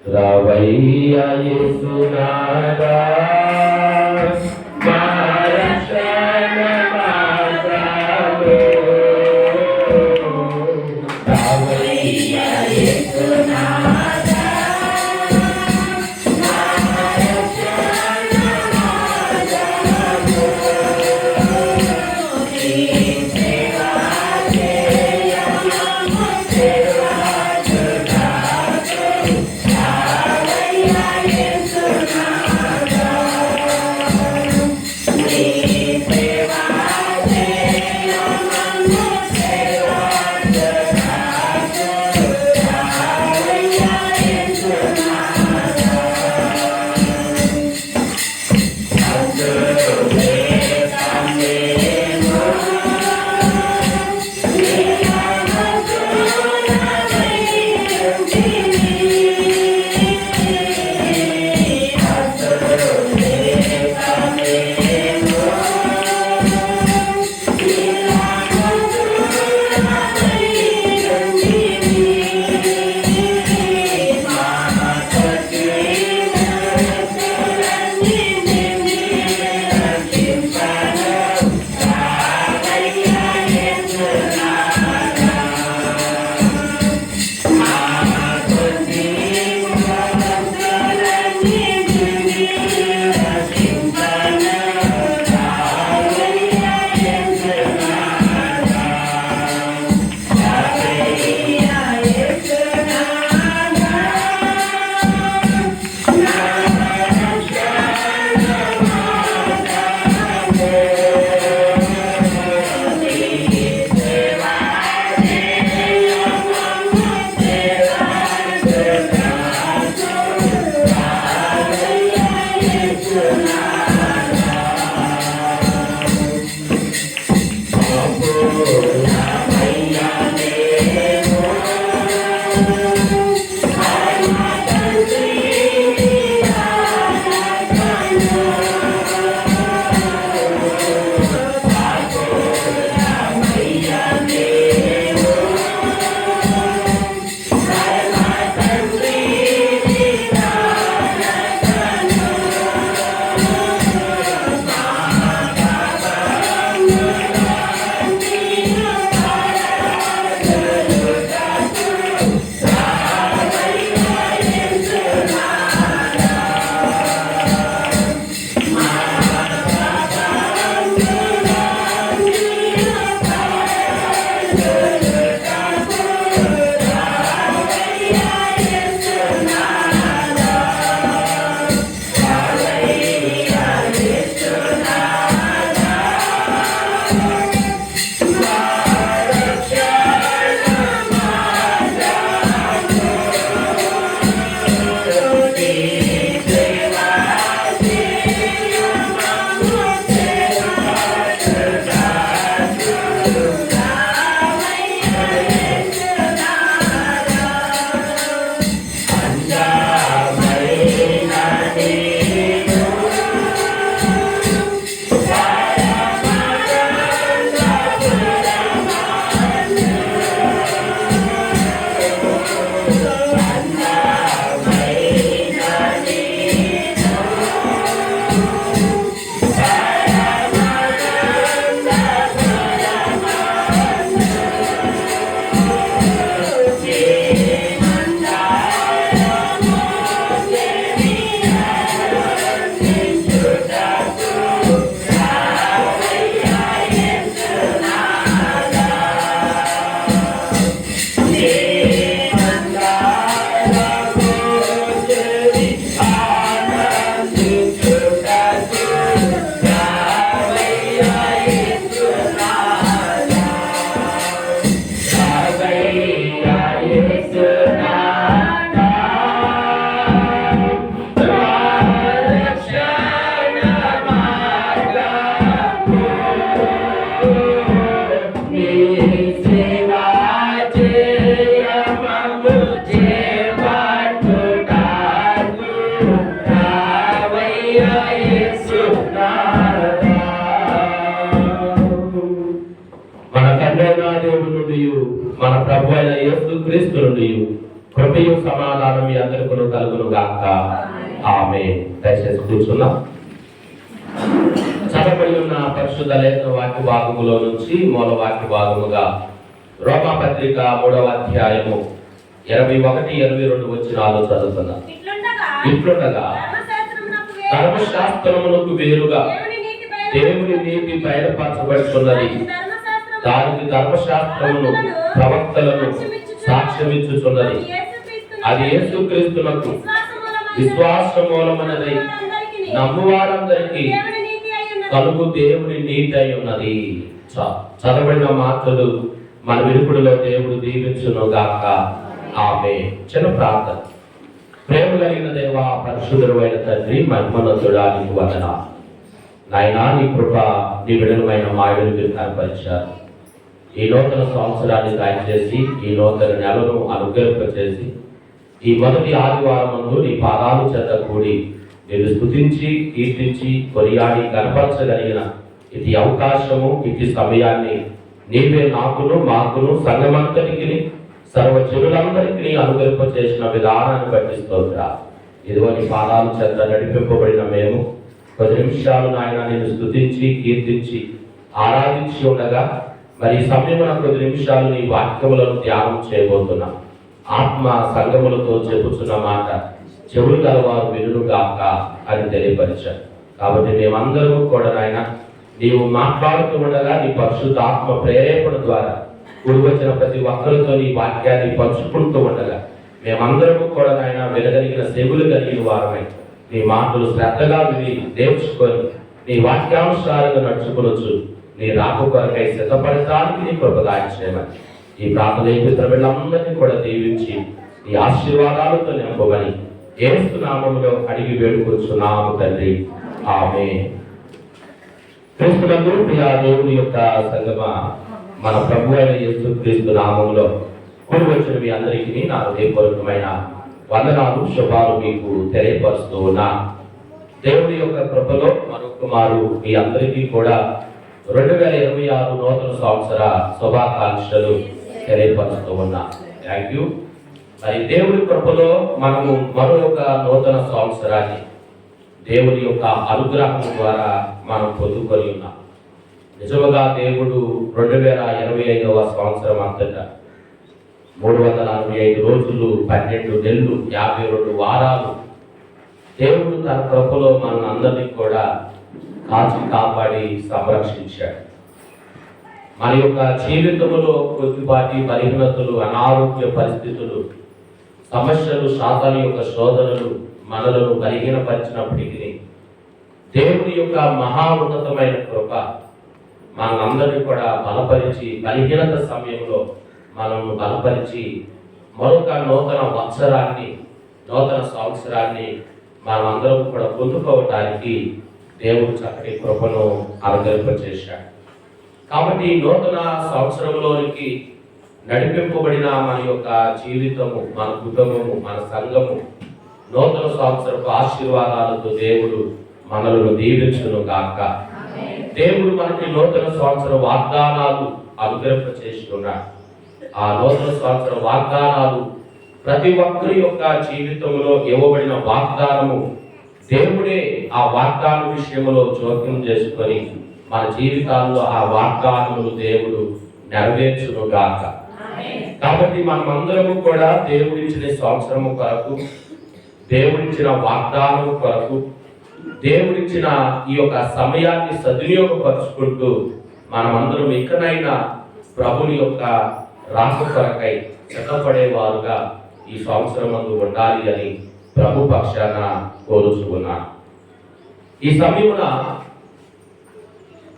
రావయ్యా యేసునాథా మా రక్షణ మార్గము. రావయ్యా యేసునాథా మా రక్షణ మార్గము. నీ సేవ చేయము సేవకులకు. రావయ్యా యేసునాథా కృపయు సమాధానం మీ అందరికీ కలుగును గాక. ఆమేన్. దయచేసి కూర్చున్నాం. చదవబడి ఉన్న పరిశుద్ధ లేఖన వాక్య భాగములో నుంచి మూల వాక్య భాగముగా రోమా పత్రిక 3వ అధ్యాయము 21-22 వచనాలు చదువుతున్నాం. ఇట్లుండగా ధర్మశాస్త్రమునకు వేరుగా దేవుని నీతి బయలుపరచబడుతున్నది. దానికి ధర్మశాస్త్రమును ప్రవక్తలను సాక్ష్యమిచ్చుచున్నది. అది యేసుక్రీస్తునకు విశ్వాస మూలమన్నది నమ్మువారందరికీ కలుగు దేవుని నీతి అయి ఉన్నది. చదవబడిన మాటలు మన వినుకుడిలో దేవుడు దీవించును గాక. ఆమేన్. చిన్న ప్రార్థన. ప్రేమ కలిగిన దేవా, పరిశుద్ధుడైన తండ్రి, మహిమోన్నతుడా, నీకు వందనాలు నాయనా. నీ కృప, నీ విడుదలమైన మాయలు మీరు కనపరిచారు. ఈ నూతన సంవత్సరాన్ని దయచేసి ఈ నూతన నెలను అనుగ్రహింపచేసి ఈ మొదటి ఆదివారం ముందు నీ పాదాలు చేత కూడి నేను స్తుతించి కీర్తించి కొనియాడి కనపరచగలిగిన ఇది అవకాశము, ఇది సమయాన్ని నీవే నాకును మాకును సంఘమంతటికి సర్వజనులందరికీ అనుగ్రహింప చేసిన విధానాన్ని బట్టి స్తోత్రాలు. ఇదిగో నీ పాదాలు చేత నడిపింపబడిన మేము కొద్ది నిమిషాలు నాయన నేను స్తుతించి కీర్తించి ఆరాధించి ఉండగా మరి ఈ సమయంలో కొద్ది నిమిషాలు నీ వాక్యములను ధ్యానం చేయబోతున్నా. ఆత్మ సంగములతో చెప్పుచున్న మాట చెవులు గలవారు వినును గాక అని తెలియపరిచారు. కాబట్టి మేమందరూ కూడా నాయన నీవు మాట్లాడుతూ ఉండగా నీ పరిశుద్ధ ఆత్మ ప్రేరేపణ ద్వారా కూడి వచ్చిన ప్రతి ఒక్కరితో నీ వాక్యాన్ని పంచుకుంటూ ఉండగా మేమందరము కూడా నాయన వినగలిగిన చెవులు కలిగిన వారమై నీ మాటలు శ్రద్ధగా విని నేర్చుకొని నీ వాక్యానుసారంగా నడుచుకొనొచ్చు నీ రాక కొరకై సిద్ధపడటానికి నీ కృప దాయిచేయమని ఈ ప్రార్థన వీళ్ళందరినీ కూడా దీవించి నీ ఆశీర్వాదాలతో నింపమని యేసు నామములో అడిగి వేడుకొచ్చున్నాము తండ్రి. ఆమేన్. క్రీస్తునందు ప్రియ దేవుని యొక్క సంగమ, మన ప్రభు అయిన యేసుక్రీస్తు నామములో కూడి వచ్చిన మీ అందరికీ నా హృదయపూర్వకమైన వందనాలు, శుభాలు మీకు తెలియపరుస్తూ ఉన్నా. దేవుని యొక్క కృపలో మరొక మారు మీ అందరికీ కూడా 2026 నూతన సంవత్సర శుభాకాంక్షలు తెలియపరుస్తూ ఉన్నా. Thank you. మరి దేవుని కృపలో మనము మరొక నూతన సంవత్సరాన్ని దేవుని యొక్క అనుగ్రహం ద్వారా మనం పొందుకొని ఉన్నాం. నిజముగా దేవుడు 2025వ సంవత్సరం అంతటా 365 రోజులు 12 నెలలు 52 వారాలు దేవుడు తన కృపలో మన అందరినీ కూడా కాచి కాపాడి సంరక్షించాడు. మన యొక్క జీవితంలో కొద్దిపాటి బలహీనతలు, అనారోగ్య పరిస్థితులు, సమస్యలు, సాతాను యొక్క శోధనలు మనలను బలహీనపరిచినప్పటికీ దేవుని యొక్క మహా ఉన్నతమైన కృప మనందరినీ కూడా బలపరిచి బలహీనత సమయంలో మనల్ని బలపరిచి మరొక నూతన సంవత్సరాన్ని మనమందరం కూడా పొందుకోవటానికి దేవుడు చక్కటి కృపను అనుగ్రహింపచేశాడు. కాబట్టి ఈ నూతన సంవత్సరంలోనికి నడిపింపబడిన మన యొక్క జీవితము, మన కుటుంబము, మన సంఘము నూతన సంవత్సరపు ఆశీర్వాదాలతో దేవుడు మనలను దీవించును గాక. దేవుడు మనకి నూతన సంవత్సర వాగ్దానాలు అనుగ్రహింపచేసి ఉన్నాడు. ఆ నూతన సంవత్సర వాగ్దానాలు ప్రతి ఒక్కరి యొక్క జీవితంలో ఇవ్వబడిన వాగ్దానము దేవుడే ఆ వాగ్దాన విషయంలో జోక్యం చేసుకొని మన జీవితాల్లో ఆ వాగ్దానములు దేవుడు నెరవేర్చును గాక. కాబట్టి మనమందరము కూడా దేవుడిచ్చిన సంవత్సరము కొరకు, దేవుడిచ్చిన వాగ్దానము కొరకు, దేవుడిచ్చిన ఈ యొక్క సమయాన్ని సద్వినియోగపరుచుకుంటూ మనమందరం ఇకనైనా ప్రభుని యొక్క రాక కొరకై సిద్ధపడేవారుగా ఈ సంవత్సరం ముందు ఉండాలి అని ప్రభు పక్షాన కోరుచున్నాను. ఈ సమయమున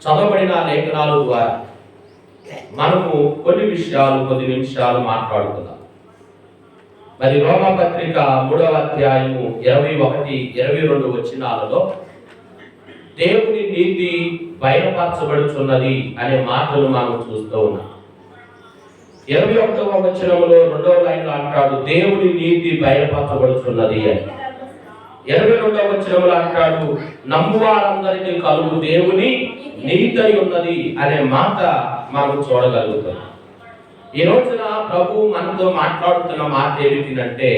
చదవబడిన లేఖనాల ద్వారా మనము కొద్ది నిమిషాలు మాట్లాడుకుందాం. మరి రోమా పత్రిక 3వ అధ్యాయము 21-22 వచనాలలో దేవుని నీతి బయలుపరచబడుచున్నది అనే మాటలు మనం చూస్తూ ఉన్నాం. 21వ వచనంలో 2వ లైన్లో అంటాడు దేవుని నీతి బయలుపరచబడుచున్నది అని. 22వ వచనంలో అంటాడు నమ్మువారందరికీ కలుగు దేవుని నీతి ఉన్నది అనే మాట మనం చూడగలుగుతాం. ఈ రోజున ప్రభు మనతో మాట్లాడుతున్న మాట ఏమిటంటే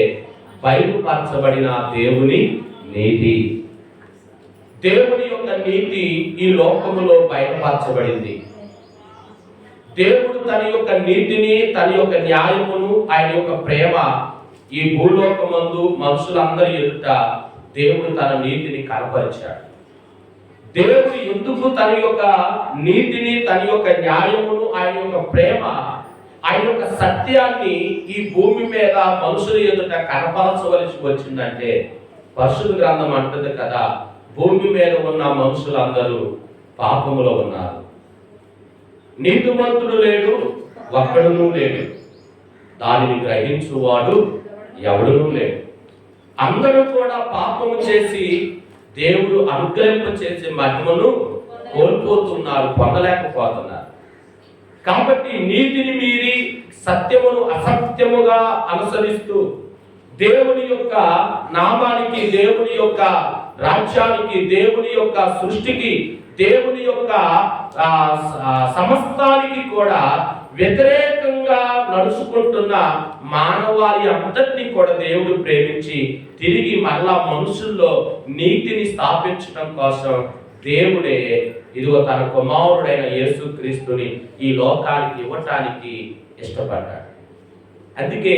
బయలుపరచబడిన దేవుని నీతి. దేవుని యొక్క నీతి ఈ లోకములో బయలుపరచబడింది. దేవుడు తన యొక్క నీతిని, తన యొక్క న్యాయమును, ఆయన యొక్క ప్రేమ ఈ భూలోకమందు మనుషులందరి ఎదుట దేవుడు తన నీతిని కనపరిచాడు. దేవుడు ఎందుకు తన యొక్క నీతిని, తన యొక్క న్యాయమును, ఆయన యొక్క ప్రేమ, ఆయన యొక్క సత్యాన్ని ఈ భూమి మీద మనుషుల ఎదుట కనపరచవలసి వచ్చిందంటే పరిశుద్ధ గ్రంథం అంటుంది కదా, భూమి మీద ఉన్న మనుషులందరూ పాపములో ఉన్నారు, నీతిమంతుడు లేడు, ఒక్కడునూ లేడు, దానిని గ్రహించువాడు ఎవడునూ లేడు. అందరూ కూడా పాపము చేసి దేవుడు అనుగ్రహింప చేసే మహిమను కోల్పోతున్నారు, పొందలేకపోతున్నారు. కాబట్టి నీతిని మీరి సత్యమును అసత్యముగా అనుసరిస్తూ దేవుని యొక్క నామానికి, దేవుని యొక్క రాజ్యానికి, దేవుని యొక్క సృష్టికి, దేవుని యొక్క సమస్తానికి కూడా వ్యతిరేకంగా నడుచుకుంటున్న మానవాళి అంతటినీ కూడా దేవుడు ప్రేమించి తిరిగి మళ్ళా మనుషుల్లో నీతిని స్థాపించడం కోసం దేవుడే ఇదిగో తన కుమారుడైన యేసుక్రీస్తుని ఈ లోకానికి ఇవ్వటానికి ఇష్టపడ్డాడు. అందుకే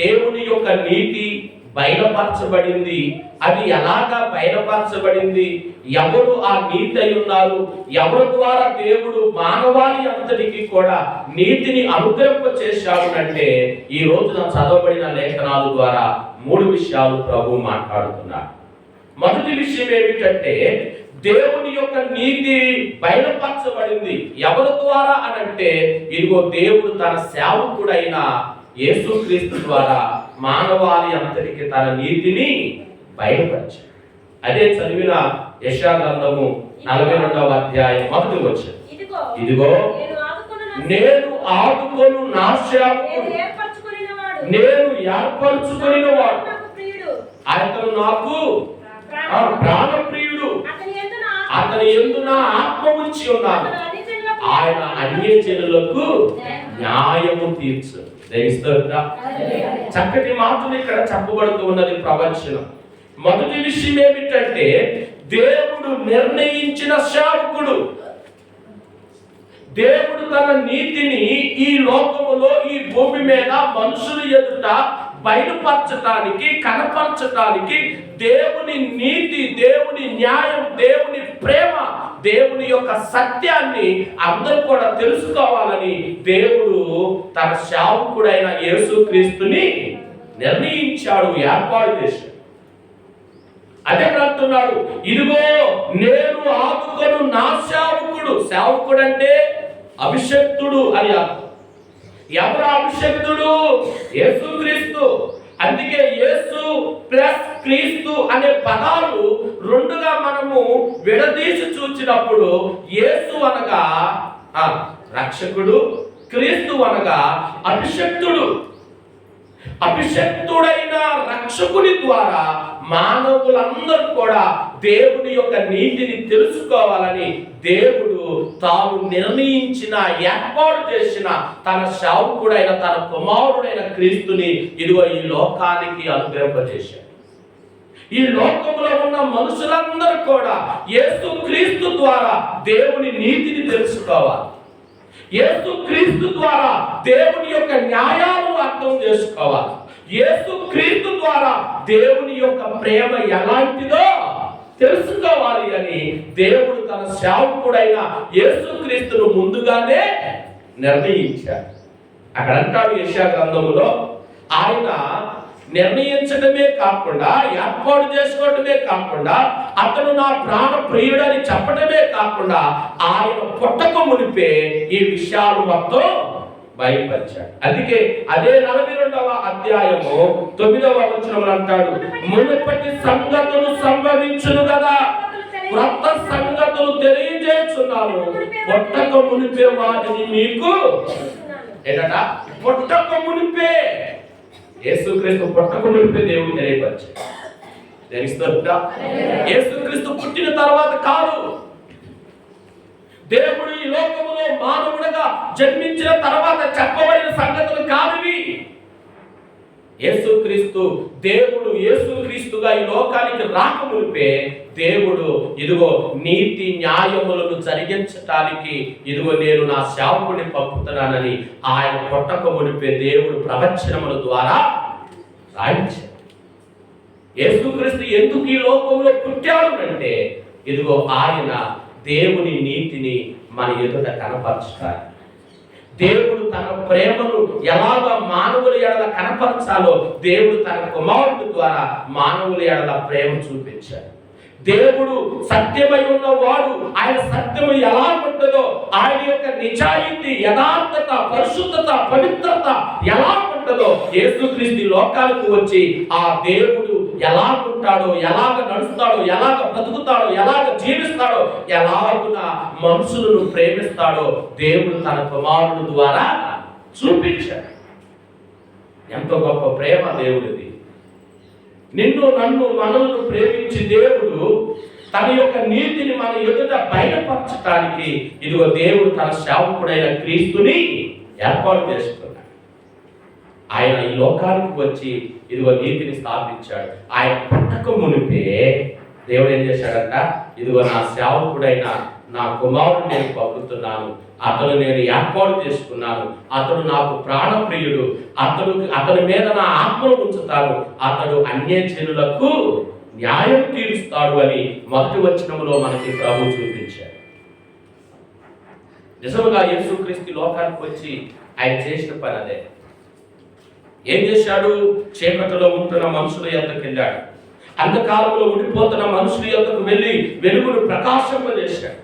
దేవుని యొక్క నీతి బయలుపరచబడింది. అది ఎలాగా బయలుపరచబడింది, ఎవరు ఆ నీతి అయి ఉన్నారు, ఎవరి ద్వారా దేవుడు మానవాళి అంతటికి కూడా నీతిని అనుగ్రహింప చేశాడు అంటే ఈ రోజున చదవబడిన లేఖనాల ద్వారా 3 విషయాలు ప్రభు మాట్లాడుతున్నారు. మొదటి విషయం ఏమిటంటే దేవుని యొక్క నీతి బయలుపరచబడింది. ఎవరి ద్వారా అనంటే ఇదిగో దేవుడు తన సేవకుడైన యేసుక్రీస్తు ద్వారా మానవాళి అంతటికి తన నీతిని బయలుపరిచాడు. అదే చదివిన యెషయా గ్రంథము 42వ అధ్యాయం 1వ వచనం. ఇదిగో నేను ఆదుకొను నా సేవకుడు, నేను ఏర్పరచుకొనినవాడు, అతను నాకు ప్రాణప్రియుడు, అతని యందు నా ఆత్మ ఉంచి ఉన్నాను, ఆయన అన్యజనులకు న్యాయము తీర్చు. చక్కటి మాటలు ఇక్కడ చెప్పబడుతూ ఉన్నది ప్రవచనం. మొదటి విషయం ఏమిటంటే దేవుడు నిర్ణయించిన సేవకుడు. దేవుడు తన నీతిని ఈ లోకములో, ఈ భూమి మీద మనుషుల ఎదుట బయలుపరచటానికి, కనపరచటానికి దేవుని నీతి, దేవుని న్యాయం, దేవుని ప్రేమ, దేవుని యొక్క సత్యాన్ని అందరూ కూడా తెలుసుకోవాలని దేవుడు తన సేవకుడైన యేసుక్రీస్తుని నిర్ణయించాడు, ఏర్పాటు చేశాడు. అదే అంటున్నాడు, ఇదిగో నేను ఆదుకొను నా సేవకుడు. సేవకుడు అంటే అభిషక్తుడు అని అర్థం. ఎవరు అభిషక్తుడు? యేసుక్రీస్తు. అందుకే యేసు ప్లస్ క్రీస్తు అనే పదాలు రెండుగా మనము విడదీసి చూచినప్పుడు యేసు అనగా రక్షకుడు, క్రీస్తు అనగా అభిషక్తుడు. అభిషక్తుడైన రక్షకుని ద్వారా మానవులందరూ కూడా దేవుని యొక్క నీతిని తెలుసుకోవాలని దేవుడు తాను నిర్ణయించిన, ఏర్పాటు చేసిన తన సేవకుడైన, తన కుమారుడైన క్రీస్తుని ఇదిగో ఈ లోకానికి అనుగ్రహింపజేశాడు. ఈ లోకంలో ఉన్న మనుషులందరూ కూడా యేసుక్రీస్తు ద్వారా దేవుని నీతిని తెలుసుకోవాలి. యేసుక్రీస్తు ద్వారా దేవుని యొక్క న్యాయాలను అర్థం చేసుకోవాలి. యేసుక్రీస్తు ద్వారా దేవుని యొక్క ప్రేమ ఎలాంటిదో తెలుసుకోవాలి అని దేవుడు తన సేవకుడైన యేసుక్రీస్తును ముందుగానే నిర్ణయించాడు. అక్కడ అంటాడు యెషయా గ్రంథములో, ఆయన నిర్ణయించడమే కాకుండా, ఏర్పాటు చేసుకోవడమే కాకుండా, అతను నా ప్రాణ ప్రియుడని చెప్పడమే కాకుండా ఆయన పుట్టక మునిపే ఈ విషయాలు మొత్తం బయలుపరిచాడు. అందుకే అదే 42వ అధ్యాయము 9వ వచనంలో అంటాడు, మునుపటి సంగతులు సంభవించును కదా, క్రొత్త సంగతులు తెలియజేస్తున్నాను, పుట్టక మునిపే వాటిని మీకు ఏంటట, పుట్టక మునిపే యేసుక్రీస్తు పుట్టక మునిపే దేవుడు తెలియపరిచాడు. యేసుక్రీస్తు పుట్టిన తర్వాత కాదు, దేవుడు ఈ లోకములో మానవుడిగా జన్మించిన తర్వాత చెప్పబడిన సంగతులు కానివి. యేసుక్రీస్తు దేవుడు యేసుక్రీస్తుగా ఈ లోకానికి రాకమునిపే దేవుడు ఇదిగో నీతి న్యాయములను జరిగించటానికి ఇదిగో నేను నా సేవకుడిని పంపుతున్నానని ఆయన పుట్టక మునిపే దేవుడు ప్రవచనముల ద్వారా రాయించాడు. యేసుక్రీస్తు ఎందుకు ఈ లోకంలో పుట్టాడు అంటే ఇదిగో ఆయన దేవుని నీతిని మన ఎదుట కనపరచాలి. దేవుడు తన ప్రేమను ఎలాగ మానవుల ఎడల కనపరచాలో దేవుడు తన కుమారుడు ద్వారా మానవుల ఎడల ప్రేమ చూపించాడు. దేవుడు సత్యమై ఉన్నవాడు, ఆయన సత్యము ఎలా ఉంటుందో, ఆయన యొక్క నిజాయితీ, యథార్థత, పరిశుద్ధత, పవిత్రత ఎలా ఉంటుందో యేసుక్రీస్తు లోకాలకు వచ్చి ఆ దేవుడు ఎలా ఉంటాడో, ఎలాగ నడుస్తాడో, ఎలాగ బ్రతుకుతాడో, ఎలాగ జీవిస్తాడో, ఎలాగున మనుషులను ప్రేమిస్తాడో దేవుడు తన కుమారుడు ద్వారా చూపించాడు. ఎంతో గొప్ప ప్రేమ దేవుడిది. నిన్ను నన్ను మనల్ని ప్రేమించి దేవుడు తన యొక్క నీతిని మన ఎదుట బయటపరచడానికి ఇదిగో దేవుడు తన సేవకుడైన క్రీస్తుని ఏర్పాటు చేసుకున్నాడు. ఆయన ఈ లోకానికి వచ్చి ఇదిగో నీతిని స్థాపించాడు. ఆయన పుట్టక మునిపే దేవుడు ఏం చేశాడంట, ఇదిగో నా సేవకుడైన నా కుమారుడు నేను పంపుతున్నాను, అతను నేను ఏర్పాటు చేసుకున్నాను, అతడు నాకు ప్రాణప్రియుడు, అతని మీద నా ఆత్మను ఉంచుతాను, అతడు అన్యజనులకు న్యాయం తీరుస్తాడు అని మొదటి వచనములో మనకి ప్రభు చూపించాడు. నిజముగా యేసుక్రీస్తు లోకానికి వచ్చి ఆయన చేసిన పని అదే. ఏం చేశాడు? చీకటిలో ఉంటున్న మనుషుల యొద్దకు వెళ్ళాడు. అంధకాలంలో ఉండిపోతున్న మనుషుల యొద్దకు వెళ్ళి వెలుగును ప్రకాశింపజేశాడు.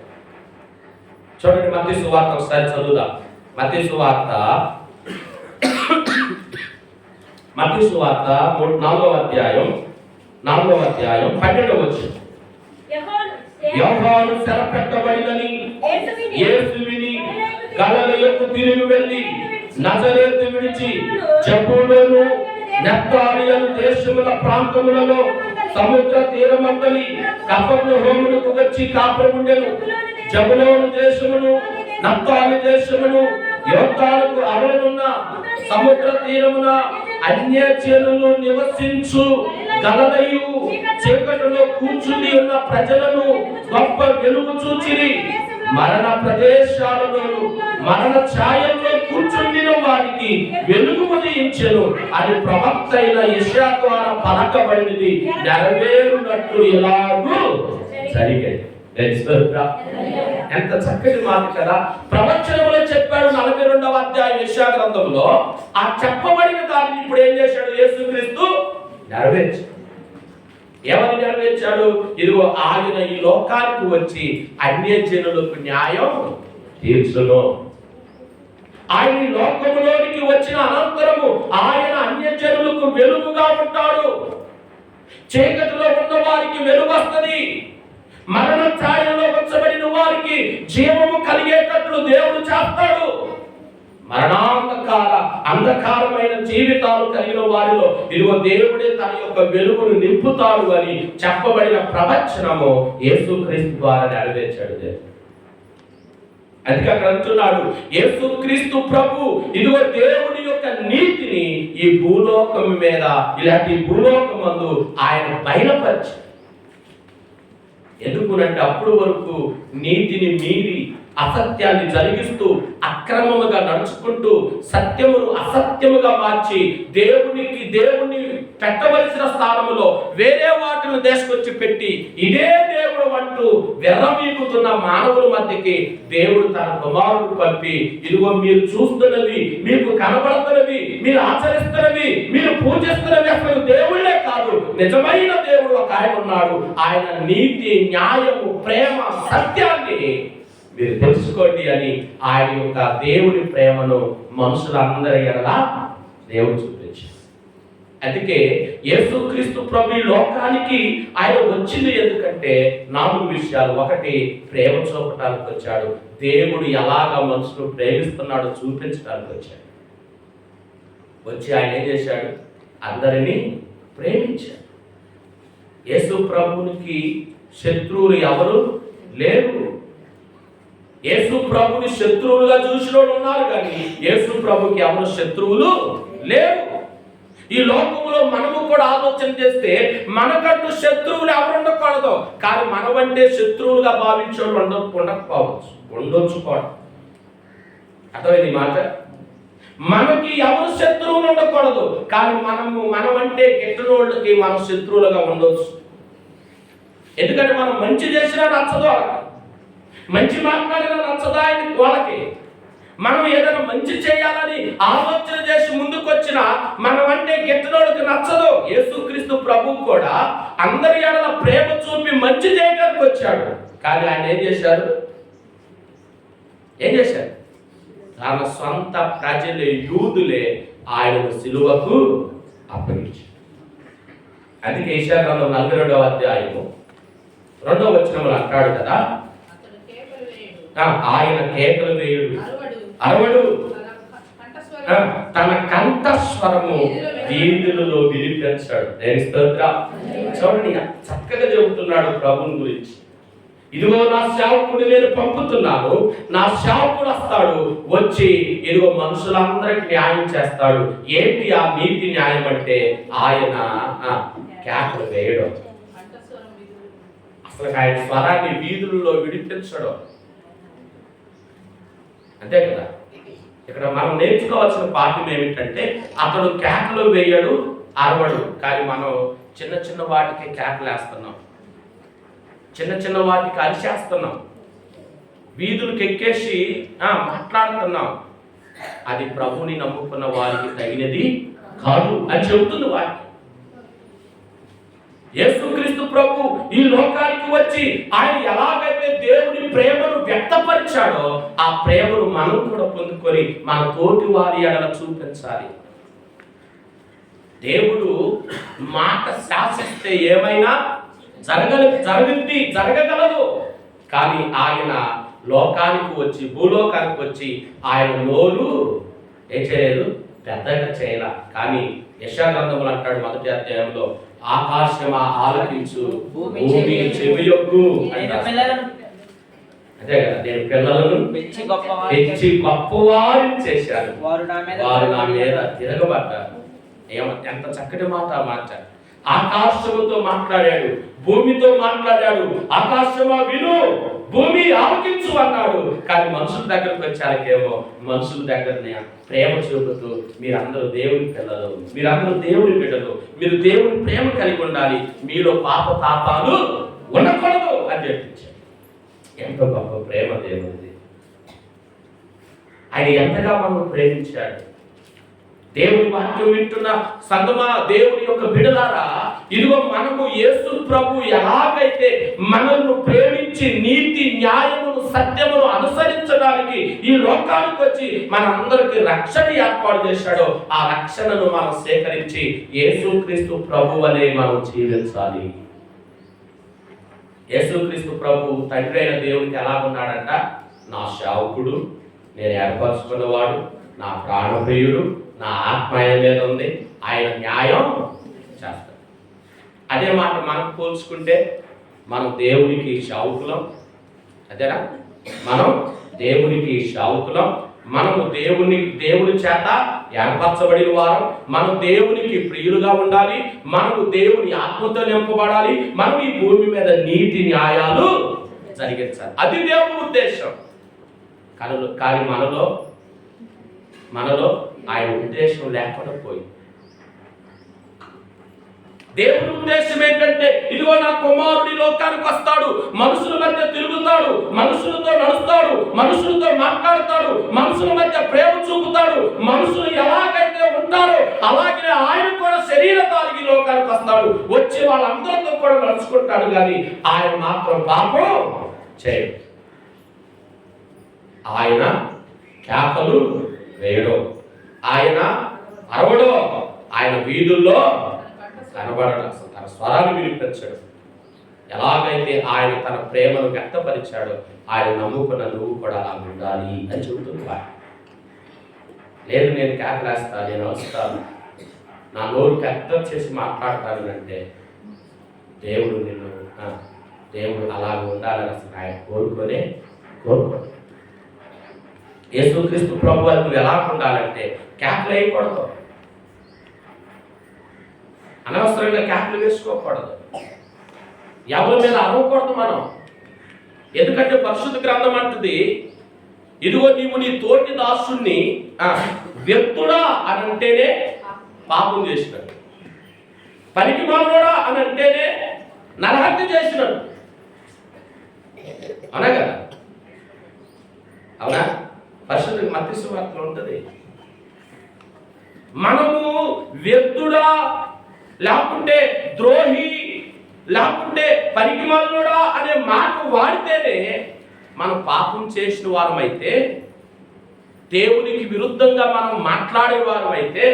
చూడండి, మత్తయి సువార్త ఒకసారి చదువుదాం. మత్తయి సువార్త 4వ అధ్యాయం 12వ వచనం. యోహాను చెరపెట్టబడినని యేసు విని గలిలయకు తిరిగి వెళ్ళి నజరేతు విడిచి జబూలూను నఫ్తాలి దేశముల ప్రాంతములలో సముద్ర తీరమందలి కపెర్నహూమునకు వచ్చి కాపురముండెను. జబూలూను దేశమును నఫ్తాలి దేశమును యోర్దానుకు అవలనున్న సముద్ర తీరమున అన్యజనులు నివసించు గలిలయు చీకటిలో కూర్చుని ఉన్న ప్రజలను గొప్ప వెలుగు చూచిరి. మరణ ప్రదేశాలలో మరణ ఛాయల్లో కూర్చుండిన వారికి వెలుగు ఉదయించెను అని ప్రవక్త అయిన యెషయా ద్వారా పలకబడినది నెరవేరునట్లు ఎలాగూ జరిగేది. ఎంత చక్కటి మాట కదా! ప్రవచనములో చెప్పాడు 42వ అధ్యాయం యెషయా గ్రంథంలో. ఆ చెప్పబడిన దానిని ఇప్పుడు ఏం చేశాడు? యేసుక్రీస్తు నెరవేర్చాడు. ఏమని నెరవేర్చాడు? ఇదిగో ఆయన ఈ లోకానికి వచ్చి అన్యజనులకు న్యాయం తీర్చును. ఆయన ఈ లోకములోనికి వచ్చిన అనంతరము ఆయన అన్యజనులకు వెలుగుగా ఉంటాడు. చీకటిలో ఉన్న వారికి వెలుగు వస్తుంది. మరణ ఛాయలో ఉంచబడిన వారికి జీవము కలిగేటట్లు దేవుడు చేస్తాడు. అంధకారమైన జీవితాలు కలిగిన వారిలో ఇదిగో దేవుడే తన యొక్క వెలుగును నింపుతాడు అని చెప్పబడిన ప్రవచనము యేసుక్రీస్తు ద్వారా నెరవేర్చాడు దేవుడు. అందుకే అక్కడ అంటున్నాడు, యేసుక్రీస్తు ప్రభు ఇదిగో దేవుని యొక్క నీతిని ఈ భూలోకం మీద, ఇలాంటి భూలోకమందు ఆయన బయలుపరిచాడు. ఎందుకునంటే అప్పుడు వరకు నీతిని మీరి అసత్యాన్ని జరిగిస్తూ అక్రమముగా నడుచుకుంటూ సత్యమును అసత్యముగా మార్చి దేవుని పెట్టవలసిన స్థానంలో వేరే వాటిని తీసుకొచ్చి పెట్టి ఇదే దేవుడు అంటూ వెర్రవీగుతున్న మానవుల మధ్యకి దేవుడు తన కుమారుడు పంపి ఇదిగో మీరు చూస్తున్నవి, మీకు కనబడుతున్నవి, మీరు ఆచరిస్తున్నవి, మీరు పూజిస్తున్నవి అసలు దేవుళ్ళే కాదు, నిజమైన దేవుడు ఒక ఆయన ఉన్నాడు. ఆయన నీతి, న్యాయము, ప్రేమ, సత్యాన్ని మీరు తెలుసుకోండి అని ఆయన యొక్క దేవుని ప్రేమను మనుషులందరి ఎడల దేవుడు చూపించాడు. అందుకే యేసుక్రీస్తు ప్రభు ఈ లోకానికి ఆయన వచ్చింది ఎందుకంటే 4 విషయాలు. 1, ప్రేమ చూపటానికి వచ్చాడు. దేవుడు ఎలాగా మనుషులు ప్రేమిస్తున్నాడో చూపించడానికి వచ్చాడు. వచ్చి ఆయన ఏం చేశాడు? అందరినీ ప్రేమించాడు. యేసు ప్రభునికి శత్రువులు ఎవరు లేరు. యేసు ప్రభుని శత్రువులుగా చూసిన వాళ్ళు ఉన్నారు, కానీ యేసు ప్రభుకి ఎవరు శత్రువులు లేరు. ఈ లోకంలో మనము కూడా ఆలోచన చేస్తే మనకంటూ శత్రువులు ఎవరు ఉండకూడదు, కానీ మనమంటే శత్రువులుగా భావించే వాళ్ళు ఉండకపోవచ్చు, ఉండొచ్చు కూడా. అర్థమైంది మాట. మనకి ఎవరు శత్రువులు ఉండకూడదు, కానీ మనమంటే గిట్టనోళ్ళకి మనం శత్రువులుగా ఉండొచ్చు. ఎందుకంటే మనం మంచి చేసినా నచ్చదు వాళ్ళకి, మంచి మాట్లాడినా నచ్చదా వాళ్ళకి. మనం ఏదైనా మంచి చేయాలని ఆలోచన చేసి ముందుకు వచ్చినా మనమంటే గిట్టనోళ్ళకి నచ్చదు. యేసుక్రీస్తు ప్రభు కూడా అందరి ఎడల ప్రేమ చూపి మంచి చేయడానికి వచ్చాడు, కానీ ఆయన ఏం చేశారు? తన సొంత ప్రజలే, యూదులే ఆయనను సిలువకు అప్పగించారు. అందుకే యెషయా గ్రంథం 42వ అధ్యాయము 2వ వచనంలో అంటాడు కదా, ఆయన కేకలు వేయుడు, అరవడు, తన కంఠస్వరము వీధులలో వినిపించాడు. దేని స్తోత్రం. చూడండి చక్కగా చెబుతున్నాడు ప్రభుని గురించి. ఇదిగో నా సేవకుడు నేను పంపుతున్నాను, నా సేవకుడు వస్తాడు, వచ్చి ఇదిగో మనుషులందరికి న్యాయం చేస్తాడు. ఏంటి ఆ నీతి న్యాయం అంటే? ఆయన కేకలు వేయడం. అసలు ఆయన స్వరాన్ని వీధుల్లో విడిపించడం, అంతే కదా. ఇక్కడ మనం నేర్చుకోవాల్సిన పాఠం ఏమిటంటే, అతడు కేకలు వేయడు, అరవడు, కానీ మనం చిన్న చిన్న వాటికి కేకలు వేస్తున్నాం, చిన్న చిన్న వాటికి అరిచేస్తున్నాం, వీధులకు ఎక్కేసి మాట్లాడుతున్నాం. అది ప్రభుని నమ్ముకున్న వారికి తగినది కాదు అని చెబుతుంది వాక్యం. యేసుక్రీస్తు ప్రభు ఈ లోకానికి వచ్చి ఆయన ఎలాగైతే దేవుని ప్రేమను వ్యక్తపరిచాడో ఆ ప్రేమను మనం కూడా పొందుకొని మన తోటి వారి ఎడల చూపించాలి. దేవుడు మాట శాసిస్తే ఏమైనా జరగగలదు, కానీ ఆయన లోకానికి వచ్చి, భూలోకానికి వచ్చి ఆయన నోరు ఏం చేయలేదు, పెద్దగా చేయాల. కానీ యెషయా గ్రంథంలో అంటాడు 1వ అధ్యాయంలో, ఆకాశమా ఆలకించు, భూమి చెవియొగ్గు అంటాడు. అదే కదా, నేను పిల్లలను పెంచి గొప్పవారిని చేశాను, వారు నా మీద తిరగబడ్డారు. ఎంత చక్కటి మాట మార్చాడు. ఆకాశముతో మాట్లాడాడు, భూమితో మాట్లాడాడు. ఆకాశమా విను, భూమి ఆలకించు అన్నాడు. కానీ మనుషుల దగ్గరకు వచ్చాకేమో మనుషుల దగ్గరనే ప్రేమ చూపుతూ, మీరందరూ దేవుని పిల్లలు, మీరందరూ దేవుని బిడ్డలు, మీరు దేవుని ప్రేమ కలిగి ఉండాలి, మీలో పాపాలు ఉండకూడదు అని చెప్పించాడు. ఎంతో గొప్ప ప్రేమ దేవుడిది. ఆయన ఎంతగా మనం ప్రేమించాడు. దేవుని వాక్యం వింటున్న సంగమా, దేవుని యొక్క బిడ్డలారా, ఇదిగో మనము యేసు ప్రభు ఎలాగైతే మనల్ని ప్రేమించి నీతి న్యాయమును సత్యమును అనుసరించడానికి ఈ లోకానికి వచ్చి మనందరికి రక్షణ ఏర్పాటు చేశాడో ఆ రక్షణను మనం సేకరించి యేసుక్రీస్తు ప్రభు అనే మనం జీవించాలి. యేసుక్రీస్తు ప్రభు తండ్రి అయిన దేవునికి ఎలాగున్నాడంట? నా సేవకుడు, నేను ఏర్పరచుకున్నవాడు, నా ప్రాణప్రియుడు, నా ఆత్మ ఆయన మీద ఉంది, ఆయన న్యాయం చేస్తాడు. అదే మాట మనకు పోల్చుకుంటే మనం దేవునికి సేవకులం. అదేనా? మనం దేవునికి సేవకులం. మనము దేవుని చేత ఏర్పరచబడిన వారం. మనం దేవునికి ప్రియులుగా ఉండాలి. మనము దేవుని ఆత్మతో నింపబడాలి. మనం ఈ భూమి మీద నీతి న్యాయాలు జరిగించాలి. అది దేవుని ఉద్దేశం. కానీ మనలో ఆయన ఉద్దేశం లేకుండా పోయి, దేవుని ఉద్దేశం ఏంటంటే, ఇదిగో నా కుమారుడి లోకానికి వస్తాడు, మనుషుల మధ్య తిరుగుతాడు, మనుషులతో నడుస్తాడు, మనుషులతో మాట్లాడతాడు, మనుషుల మధ్య ప్రేమ చూపుతాడు, మనుషులు ఎలాగైతే ఉంటారో అలాగే ఆయన కూడా శరీరధారికి లోకానికి వస్తాడు, వచ్చి వాళ్ళందరితో కూడా నడుచుకుంటాడు. కానీ ఆయన మాత్రం పాపం చేయడు. ఆయన కేకలు వేయడం, ఆయన అరవడం, ఆయన వీధుల్లో కనబడడం, అసలు తన స్వరాన్ని వినిపించడు. ఎలాగైతే ఆయన తన ప్రేమను వ్యక్తపరిచాడో ఆయన నమ్ముకున్న నువ్వు కూడా అలా ఉండాలి అని చెబుతుంది. లేదు నేను కేకలేస్తాను, నేను వస్తాను, నా నోరు పెద్ద చేసి మాట్లాడతాను అంటే దేవుడు అలాగ ఉండాలని అసలు ఆయన కోరుకోడు. యేసుక్రీస్తు ప్రభు వారు నువ్వు ఎలా ఉండాలంటే క్యాప్లు వేయకూడదు, అనవసరంగా క్యాప్లు వేసుకోకూడదు, ఎవరి మీద అరవకూడదు మనం. ఎందుకంటే పరిశుద్ధ గ్రంథం అంటుంది, ఇదిగో నీవు నీ తోటి దాసుని వ్యక్తుడా అని అంటేనే పాపం చేసినాడు, పనికి మాలోడా అని అంటేనే నరహత్య చేసినాడు. అవునా కదా? అవునా? పరిశుద్ధ మత్తయి సువార్తలో ఉంటుంది. మనము వ్యక్తుడా లేకుంటే ద్రోహి లేకుంటే పనికిమాలినోడా అనే మాట వాడితేనే మనం పాపం చేసిన వారమైతే, దేవునికి విరుద్ధంగా మనం మాట్లాడే వారమైతే,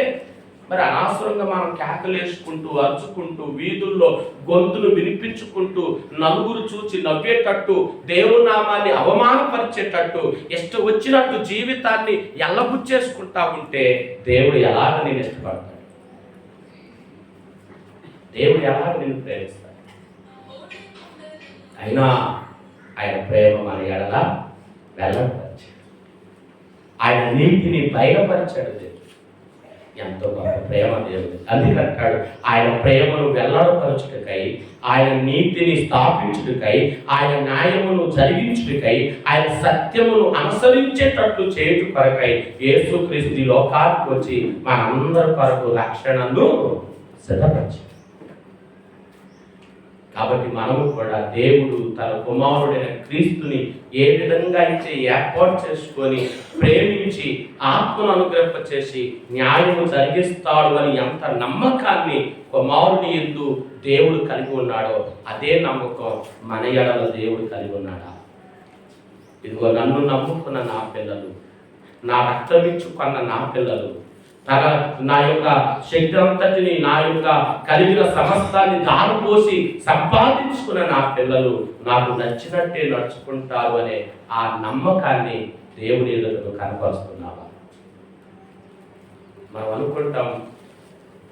మరి అనవసరంగా మనం కేకలేసుకుంటూ అరుచుకుంటూ వీధుల్లో గొంతులు వినిపించుకుంటూ నలుగురు చూచి నవ్వేటట్టు దేవుని నామాన్ని అవమానపరిచేటట్టు ఇష్టం వచ్చినట్టు జీవితాన్ని ఎల్లబుచ్చేసుకుంటా ఉంటే దేవుడు ఎలాగ నేను ఇష్టపడతాడు? దేవుడు ఎలాగ నేను ప్రేమిస్తాడు? అయినా ఆయన ప్రేమ మన ఎడల వెల్లడిపరిచాడు, ఆయన నీతిని బయలుపరిచాడు. దేవుడు ఎంతో గొప్ప ప్రేమ దేవుడు. అందుకంటాడు, ఆయన ప్రేమను వెల్లడపరచుటకై, ఆయన నీతిని స్థాపించుటకై, ఆయన న్యాయమును జరిగించుటకై, ఆయన సత్యమును అనుసరించేటట్లు చేయుట కొరకై యేసుక్రీస్తు లోకానికి వచ్చి మనందరి కొరకు రక్షణను సిద్ధపరిచాడు. కాబట్టి మనము కూడా దేవుడు తన కుమారుడైన క్రీస్తుని ఏ విధంగా అయితే ఏర్పాటు చేసుకొని ప్రేమించి ఆత్మను అనుగ్రహింపచేసి న్యాయము జరిగిస్తాడు అని ఎంత నమ్మకాన్ని కుమారుని యందు దేవుడు కలిగి ఉన్నాడో అదే నమ్మకం మన ఎడల దేవుడు కలిగి ఉన్నాడా? ఇదిగో నన్ను నమ్ముకున్న నా పిల్లలు, నా రక్తమిచ్చుకున్న నా పిల్లలు, నా యొక్క శక్తి అంతటిని, నా యొక్క కలిగిన సమస్తాన్ని దారిపోసి సంపాదించుకున్న నా పిల్లలు నాకు నచ్చినట్టే నడుచుకుంటారు అనే ఆ నమ్మకాన్ని దేవుని ఎదుట కనపరుస్తున్నావా? మనం అనుకుంటాం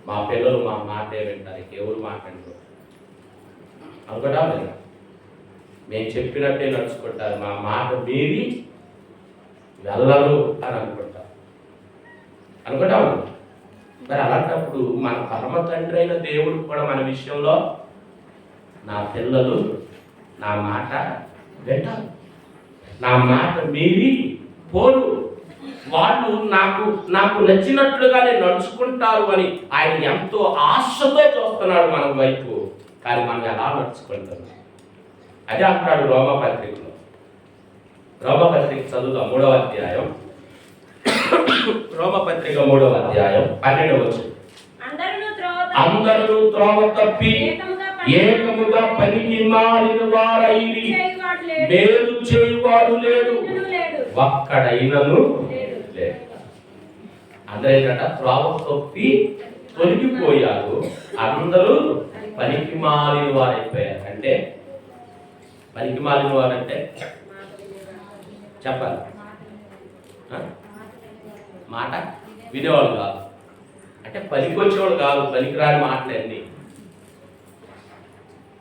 మా పిల్లలు మా మాటే వింటారు, ఎవరు మాట్లాడరు అనుకుంటా లేదా? మేము చెప్పినట్టే నడుచుకుంటారు, మా మాట మీరి వెళ్ళరు అని అనుకుంటాం. మరి అలాంటప్పుడు మన పరమ తండ్రి అయిన దేవుడు కూడా మన విషయంలో నా పిల్లలు నా మాట వింటారు, నా మాట మీరి పోరు, వాళ్ళు నాకు నచ్చినట్లుగానే నడుచుకుంటారు అని ఆయన ఎంతో ఆశతో చూస్తున్నాడు మన వైపు. కానీ మనం ఎలా నడుచుకుంటాం? అదే అంటాడు రోమపత్రికలో. రోమపత్రిక చదువుదాం, 3వ అధ్యాయం. రోమపత్రిక 3వ అధ్యాయం 12వ వచనం. అందరూ త్రోవ తప్పి ఏకముగా పనికి మారిన వారైరి, మేలు చేయువాడు లేడు, ఒక్కడైనను లేడు. అందరేంట త్రోవ తప్పి తొలగిపోయారు, అందరూ పనికి మారిన వారైపోయారు. అంటే పనికి మారిన వారంటే చెప్పాలి, మాట వినేవాళ్ళు కాదు, అంటే పనికి వచ్చేవాళ్ళు కాదు, పనికిరాని మాటలన్నీ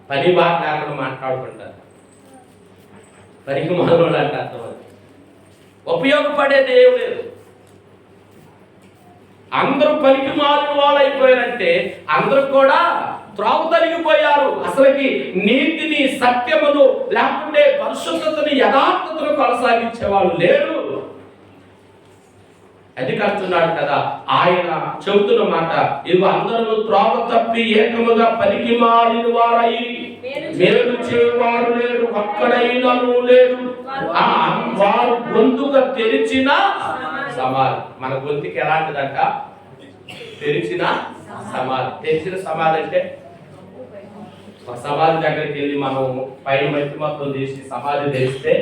పని బాట లేకుండా మాట్లాడుకుంటారు. పనికి మానవులు అంటే అర్థం, ఉపయోగపడేది ఏం లేదు. అందరూ పనికి మాలిన వాళ్ళు అయిపోయారంటే అందరూ కూడా త్రోవ తొలగిపోయారు. అసలుకి నీతిని, సత్యమును లేకుంటే పరిశుద్ధతను, యథార్థతను కొనసాగించే వాళ్ళు లేరు. అది కడుతున్నాడు కదా ఆయన చెబుతున్న మాట. ఇవి అందరూ త్రోవ తప్పి ఏకముగా పనికి మాలిన వారై, మేలు చేయవారు లేడు, ఒక్కడైనను లేడు. వారు గొంతుగా తెరిచిన సమాధి. మన గొంతుకి ఎలాంటిదంట? తెరిచిన సమాధి. తెరిచిన సమాధి అంటే ఒక సమాధి దగ్గరికి వెళ్ళి మనం పైన మట్టి మొత్తం తీసి సమాధి తెరిస్తే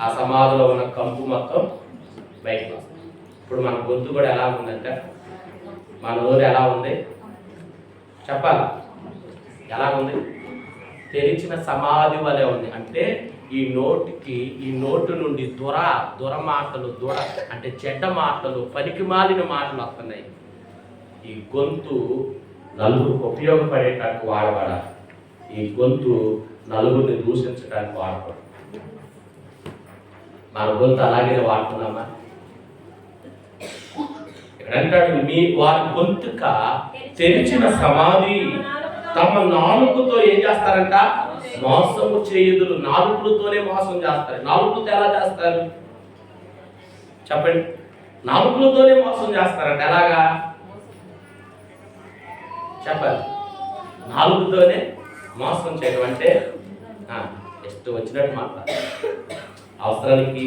ఆ సమాధిలో ఉన్న కంపు మొత్తం బయటకు వస్తుంది. ఇప్పుడు మన గొంతు కూడా ఎలా ఉందంటే, మన నోరు ఎలా ఉంది చెప్పాలి, ఎలా ఉంది? తెరిచిన సమాధి వలె ఉంది. అంటే ఈ నోటు నుండి దుర మాటలు, అంటే చెడ్డ మాటలు, పనికి మాలిన మాటలు వస్తున్నాయి. ఈ గొంతు నలుగురికి ఉపయోగపడేటానికి వాడబడాలి. ఈ గొంతు నలుగురిని దూషించడానికి వాడబడాలి. మన గొంతు అలాగే వాడుతున్నామా? ఇక్కడ అంటాడు, మీ వారి గొంతుక తెరిచిన సమాధి, తమ నాలుకతో ఏం చేస్తారంట? మోసము చేయుదురు. నాలుకలతోనే మోసం చేస్తారు. నాలుకలతో ఎలా చేస్తారు చెప్పండి? నాలుకలతోనే మోసం చేస్తారంట. ఎలాగా చెప్పాలి? నాలుగుతోనే మోసం చేయడం అంటే ಎಷ್ಟು వచ్చినట్టు మాట్లాడాలి. అవసరానికి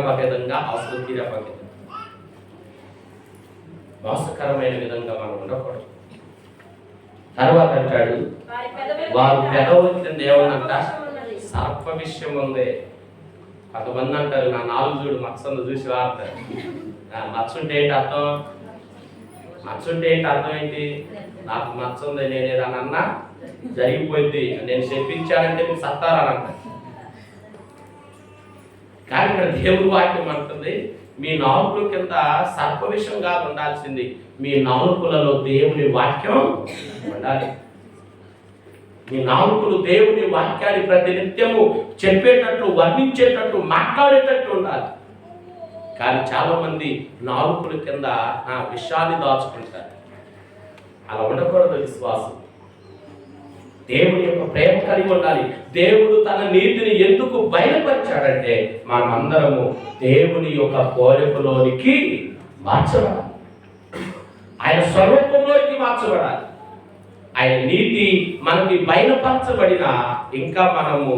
పద్ధతంగా, అవసరం తీరే పద్ధతి, మోసకరమైన విధంగా మనం ఉండకూడదు. తర్వాత అంటాడు, వారు పెదవుల కింద ఏమన్నంట? సర్ప విషయం ఉంది. కొంతమంది అంటారు, నా నాలుగు చూడు మత్సందు చూసి వాడతారు. మత్సుంటే ఏంటి అర్థం? మత్సుంటే ఏంటి అర్థం ఏంటి? నాకు మత్స ఉంది, నేను ఏదన్నా జరిగిపోయింది, నేను చెప్పించానంటే మీరు సత్తారనంట. కానీ ఇక్కడ దేవుడు వాక్యం అంటుంది, మీ నాలుకల కింద సర్ప విషయం కాదు ఉండాల్సింది, మీ నాలుకలలో దేవుని వాక్యం ఉండాలి. మీ నాలుకలు దేవుని వాక్యాన్ని ప్రతినిత్యము చెప్పేటట్లు, వర్ణించేటట్టు, మాట్లాడేటట్టు ఉండాలి. కానీ చాలా మంది నాలుకల కింద విషయాన్ని దాచుకుంటారు. అలా ఉండకూడదు. విశ్వాసం దేవుని యొక్క ప్రేమ కలిగి ఉండాలి. దేవుడు తన నీతిని ఎందుకు బయలుపరిచాడంటే మనమందరము దేవుని యొక్క పోలికలోనికి మార్చబడాలి, ఆయన స్వరూపంలోకి మార్చబడాలి. ఆయన నీతి మనకి బయలుపరచబడిన ఇంకా మనము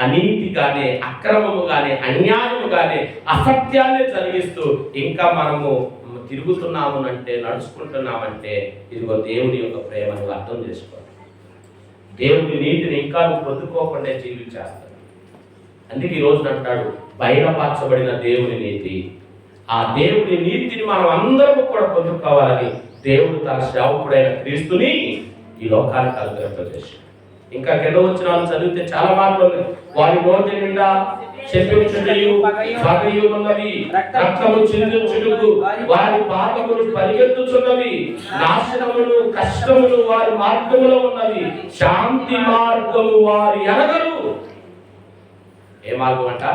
అనీతిగానే, అక్రమముగానే, అన్యాయముగానే, అసత్యాన్ని జరిగిస్తూ ఇంకా మనము తిరుగుతున్నాము అంటే, నడుచుకుంటున్నామంటే ఇదిగో దేవుని యొక్క ప్రేమను అర్థం చేసుకోవాలి. దేవుని నీతిని ఇంకా నువ్వు పొందుకోకుండా జీవించేస్తాడు. అందుకే ఈ రోజున అంటాడు, బయలుపరచబడిన దేవుని నీతి. ఆ దేవుని నీతిని మనం అందరము కూడా పొందుకోవాలని దేవుడు తన సేవకుడైన క్రీస్తుని ఈ లోకానికి అనుగ్రహింపజేశాడు. ఇంకా కింద వచ్చిన చదివితే చాలా మాటలు ఉన్నాయి. వారి నోటి నిండా శపించుటయు పగయు ఉన్నవి, రక్తము చిందించుటకు వారి పాపములు పరిగెత్తుచున్నవి, నాశనములు కష్టములు వారి మార్గములో ఉన్నవి, శాంతి మార్గము వారి ఎరగరు. ఏ మార్గం అంట?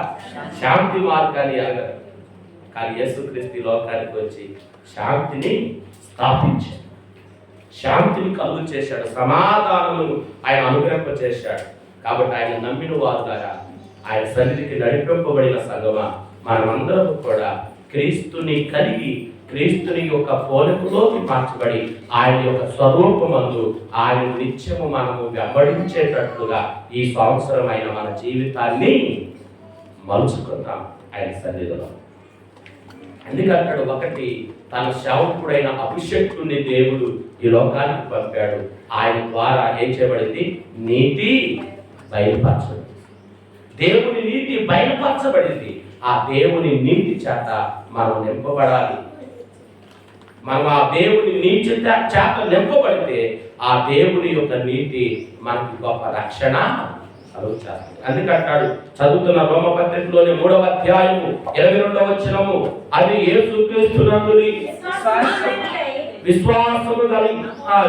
శాంతి మార్గాన్ని ఎరగరు. కానీ యేసుక్రీస్తు లోకానికి వచ్చి శాంతిని స్థాపించాడు, శాంతిని కలుగు చేశాడు, సమాధానమును ఆయన అనుగ్రహింప చేశాడు. కాబట్టి ఆయన నమ్మిన వారు ద్వారా ఆయన సన్నిధికి నడిపింపబడిన సంగమా, మనమందరం కూడా క్రీస్తుని కలిగి, క్రీస్తుని యొక్క పోలికలోకి మార్చబడి ఆయన యొక్క స్వరూపమందు ఆయన నిత్యము మనము వెంబడించేటట్లుగా ఈ సంవత్సరమైన మన జీవితాన్ని మలుచుకుందాం ఆయన సన్నిధిలో. అందుకంటాడు, ఒకటి తన సేవకుడైన అభిషేకుని దేవుడు ఈ లోకానికి పంపాడు. ఆయన ద్వారా ఏం చేయబడింది? నీతి బయలుపరచబడింది. దేవుని నీతి బయలుపరచబడింది. ఆ దేవుని నీతి చేత మనం నింపబడాలి. మనం ఆ దేవుని నీతి చేత నింపబడితే ఆ దేవుని యొక్క నీతి మనకి గొప్ప రక్షణ కలుగుతుంది. అందుకంటాడు, చదువుతున్న రోమపత్రికలోని 3వ అధ్యాయము 22వ వచనము, అది యేసుక్రీస్తునందుని విశ్వాసము కలిగి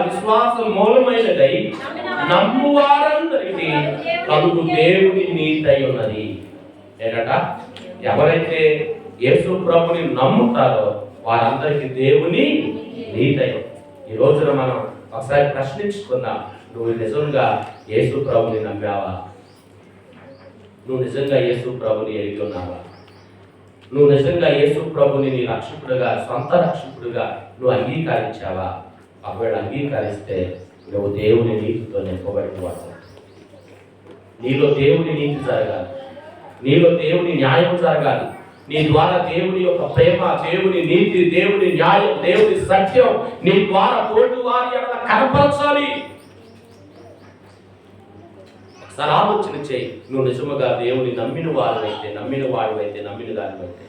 విశ్వాస మూలమైనదై నమ్మువారందరికీ కలుగు దేవుని నీతి అయి ఉన్నది. ఏంటట? ఎవరైతే యేసు ప్రభుని నమ్ముతారో వారందరికీ దేవుని నీతి అయి. ఈ రోజున మనం ఒకసారి ప్రశ్నించుకుందాం, నువ్వు నిజంగా యేసు ప్రభుని నమ్మావా? నువ్వు నిజంగా యేసు ప్రభుని ఎరిగి ఉన్నావా? నువ్వు నిజంగా యేసు ప్రభుని నీ రక్షకుడుగా, సొంత రక్షకుడుగా నువ్వు అంగీకరించావా? ఒకవేళ అంగీకరిస్తే నువ్వు దేవుని నీతితో నింపబడిన వాడు. నీలో దేవుని నీతి జరగాలి, నీలో దేవుని న్యాయం జరగాలి. నీ ద్వారా దేవుని యొక్క ప్రేమ, దేవుని నీతి, దేవుని న్యాయం, దేవుని సత్యం నీ ద్వారా తోటి వారి ఎడల కనపరచాలి. ఒకసారి ఆలోచన చేయి. నువ్వు నిజముగా దేవుని నమ్మిన వాడివైతే, నమ్మిన దానివైతే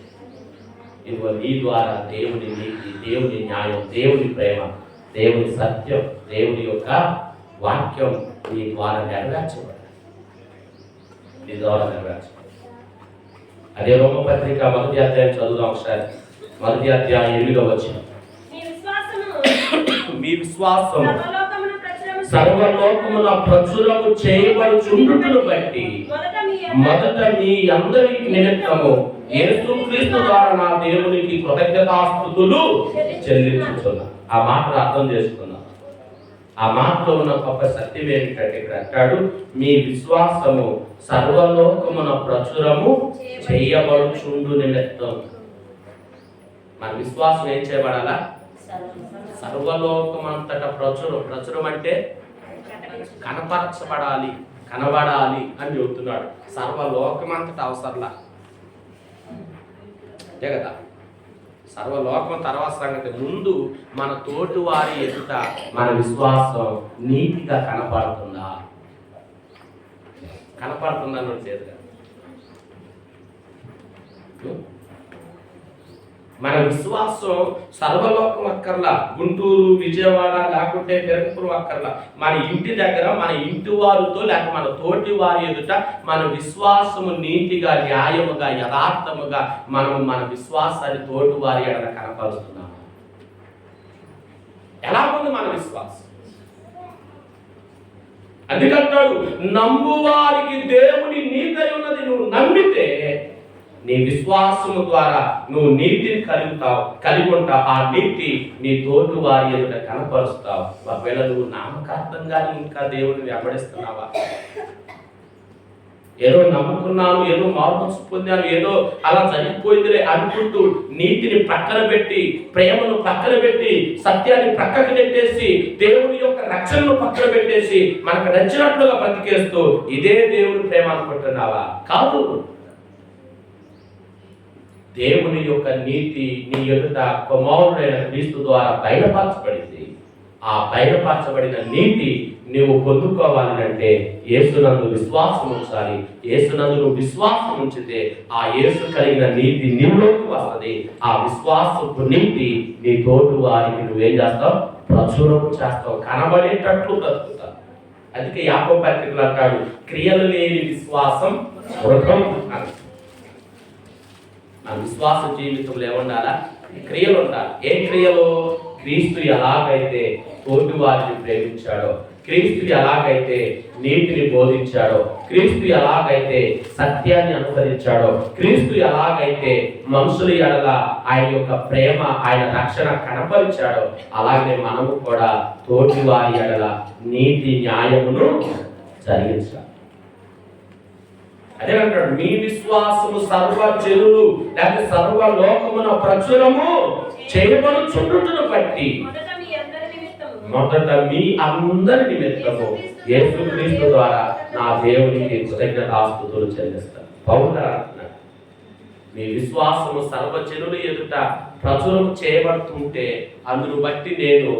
ఇదిగో నీ ద్వారా దేవుని నీతి, దేవుని న్యాయం, దేవుని ప్రేమ, దేవుని సత్యం, దేవుని యొక్క వాక్యం నీ ద్వారా నెరవేర్చబడాలి. నీ ద్వారా నెరవేర్చబడాలి. అదే రోమపత్రిక 1వ అధ్యాయం చదువుదాం ఒకసారి. 1వ అధ్యాయం 8వ వచనం, మీ విశ్వాసం సర్వలోకమున ప్రచురము చేయబడుచుండుటను బట్టి మొదట మీ అందరి నిమిత్తము యేసుక్రీస్తు ద్వారా నా దేవునికి కృతజ్ఞతాస్తుతులు చెల్లించుచున్నా. ఆ మాటను అర్థం చేసుకున్నా. ఆ మాటలో ఉన్న గొప్ప సత్యం ఏమిటంటే ఇక్కడ అంటాడు, మీ విశ్వాసము సర్వలోకమున ప్రచురము చేయబడుచుండు నిమిత్తం. మన విశ్వాసం ఏం చేయబడాలా? సర్వలోకమంతటా ప్రచురం అంటే కనపరచబడాలి, కనబడాలి అని చెబుతున్నాడు. సర్వలోకమంతటా అవసరంలా అంతే కదా. సర్వలోకం తర్వాత సంగతి. ముందు మన తోటి వారి ఎదుట మన విశ్వాసం నీతిగా కనపడుతుందా? కనపడుతుందని లేదు కదా. మన విశ్వాసం సర్వలోకం అక్కర్లా, గుంటూరు విజయవాడ లేకుంటే పెరుగుపురం అక్కర్లా. మన ఇంటి దగ్గర మన ఇంటి వారితో లేక మన తోటి వారి ఎదుట మన విశ్వాసము నీతిగా, న్యాయముగా, యథార్థముగా మనము మన విశ్వాసాన్ని తోటి వారి ఎడల కనపరుస్తున్నాము. ఎలా ఉంది మన విశ్వాసం? అందుకంటాడు, నమ్ము వారికి దేవుని నీతి ఉన్నది. నువ్వు నమ్మితే నీ విశ్వాసము ద్వారా నువ్వు నీతిని కలిగి ఉంటావు. ఆ నీతి నీ తోటి వారి ఎదుట కనపరుస్తావు. ఒకవేళ నువ్వు నామకార్థంగా ఇంకా దేవుని వెంబడిస్తున్నావా? ఏదో నమ్ముకున్నాను, ఏదో మార్పు పొందాను, ఏదో అలా జరిగిపోయిందిలే అనుకుంటూ నీతిని పక్కన పెట్టి, ప్రేమను పక్కన పెట్టి, సత్యాన్ని పక్కకు నెట్టేసి, దేవుని యొక్క రక్షణను పక్కన పెట్టేసి మనకు నచ్చినట్లుగా బ్రతికేస్తూ ఇదే దేవుని ప్రేమ అనుకుంటున్నావా? కాదు. దేవుని యొక్క నీతి నీ ఎదుట కుమారుడైన క్రీస్తు ద్వారా బయలుపరచబడింది. ఆ బయలుపరచబడిన నీతి నువ్వు పొందుకోవాలి అంటే యేసునందు విశ్వాసం ఉంచాలి. యేసునందు నువ్వు విశ్వాసం ఉంచితే ఆ యేసు కలిగిన నీతి నీలోకి వస్తుంది. ఆ విశ్వాసపు నీతి నీ తోటి వారికి నువ్వేం చేస్తావు? ప్రచురం చేస్తావు, కనబడేటట్లు బ్రతుకుతావు. అందుకే యాకోబు పత్రికలో అంటాడు, క్రియలు లేని విశ్వాసం వృథం అని. ఆ విశ్వాస జీవితంలో ఏముండాలా? క్రియలు ఉండాలి. ఏ క్రియలు? క్రీస్తు ఎలాగైతే తోటి వారిని ప్రేమించాడో, క్రీస్తు ఎలాగైతే నీతిని బోధించాడో, క్రీస్తు ఎలాగైతే సత్యాన్ని అనుసరించాడో, క్రీస్తు ఎలాగైతే మనుషుల ఎడల ఆయన యొక్క ప్రేమ, ఆయన రక్షణ కనపరిచాడో, అలాగే మనము కూడా తోటి వారి ఎడల నీతి న్యాయమును జరిగించాలి. అదే అంటాడు, మీ విశ్వాసము సర్వ జనులు లేక సర్వ లోకమున ప్రచురము చేయబడుచుండుటను బట్టి మొదట మీ అందరి నిమిత్తము యేసుక్రీస్తు ద్వారా నా దేవునికి కృతజ్ఞతాస్తుతులు చెల్లిస్తాను. పౌలు అంటున్నాడు, మీ విశ్వాసము సర్వజనుల ఎదుట ప్రచురం చేయబడుతుంటే అందును బట్టి నేను